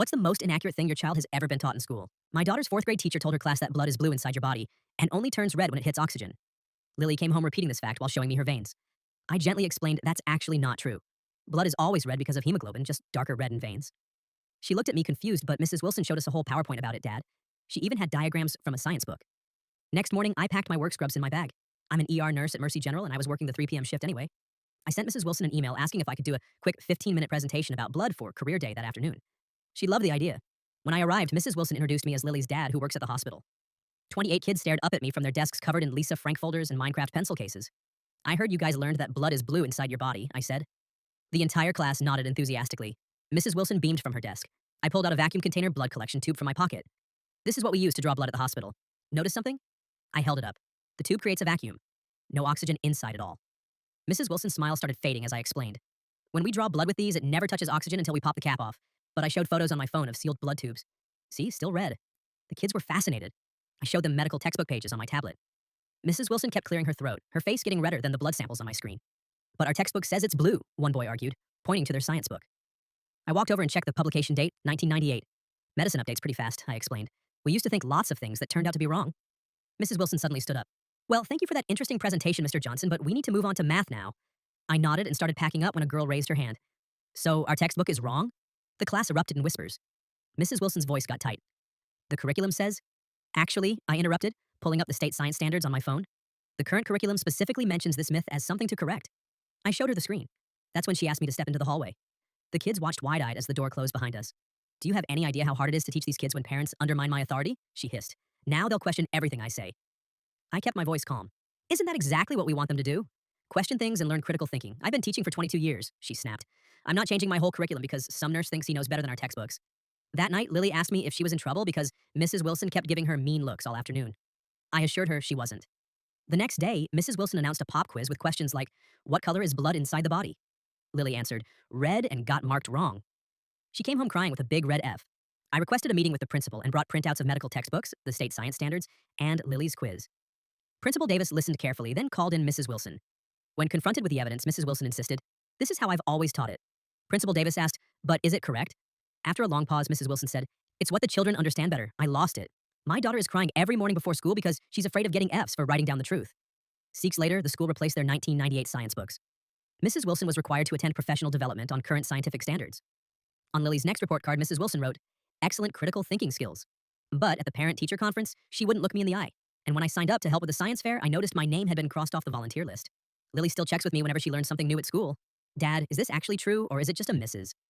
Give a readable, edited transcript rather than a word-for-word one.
What's the most inaccurate thing your child has ever been taught in school? My daughter's fourth grade teacher told her class that blood is blue inside your body and only turns red when it hits oxygen. Lily came home repeating this fact while showing me her veins. I gently explained that's actually not true. Blood is always red because of hemoglobin, just darker red in veins. She looked at me confused, but Mrs. Wilson showed us a whole PowerPoint about it, Dad. She even had diagrams from a science book. Next morning, I packed my work scrubs in my bag. I'm an ER nurse at Mercy General, and I was working the 3 p.m. shift anyway. I sent Mrs. Wilson an email asking if I could do a quick 15-minute presentation about blood for career day that afternoon. She loved the idea. When I arrived, Mrs. Wilson introduced me as Lily's dad, who works at the hospital. 28 kids stared up at me from their desks covered in Lisa Frank folders and Minecraft pencil cases. I heard you guys learned that blood is blue inside your body, I said. The entire class nodded enthusiastically. Mrs. Wilson beamed from her desk. I pulled out a vacuum container blood collection tube from my pocket. This is what we use to draw blood at the hospital. Notice something? I held it up. The tube creates a vacuum. No oxygen inside at all. Mrs. Wilson's smile started fading as I explained. When we draw blood with these, it never touches oxygen until we pop the cap off. But I showed photos on my phone of sealed blood tubes. See, still red. The kids were fascinated. I showed them medical textbook pages on my tablet. Mrs. Wilson kept clearing her throat, her face getting redder than the blood samples on my screen. But our textbook says it's blue, one boy argued, pointing to their science book. I walked over and checked the publication date, 1998. Medicine updates pretty fast, I explained. We used to think lots of things that turned out to be wrong. Mrs. Wilson suddenly stood up. Well, thank you for that interesting presentation, Mr. Johnson, but we need to move on to math now. I nodded and started packing up when a girl raised her hand. So, our textbook is wrong? The class erupted in whispers. Mrs. Wilson's voice got tight. The curriculum says? Actually, I interrupted, pulling up the state science standards on my phone. The current curriculum specifically mentions this myth as something to correct. I showed her the screen. That's when she asked me to step into the hallway. The kids watched wide-eyed as the door closed behind us. Do you have any idea how hard it is to teach these kids when parents undermine my authority? She hissed. Now they'll question everything I say. I kept my voice calm. Isn't that exactly what we want them to do? Question things and learn critical thinking. I've been teaching for 22 years, she snapped. I'm not changing my whole curriculum because some nurse thinks he knows better than our textbooks. That night, Lily asked me if she was in trouble because Mrs. Wilson kept giving her mean looks all afternoon. I assured her she wasn't. The next day, Mrs. Wilson announced a pop quiz with questions like, what color is blood inside the body? Lily answered, red, and got marked wrong. She came home crying with a big red F. I requested a meeting with the principal and brought printouts of medical textbooks, the state science standards, and Lily's quiz. Principal Davis listened carefully, then called in Mrs. Wilson. When confronted with the evidence, Mrs. Wilson insisted, this is how I've always taught it. Principal Davis asked, but is it correct? After a long pause, Mrs. Wilson said, it's what the children understand better. I lost it. My daughter is crying every morning before school because she's afraid of getting Fs for writing down the truth. 6 later, the school replaced their 1998 science books. Mrs. Wilson was required to attend professional development on current scientific standards. On Lily's next report card, Mrs. Wilson wrote, excellent critical thinking skills. But at the parent-teacher conference, she wouldn't look me in the eye. And when I signed up to help with the science fair, I noticed my name had been crossed off the volunteer list. Lily still checks with me whenever she learns something new at school. Dad, is this actually true, or is it just a Mrs.?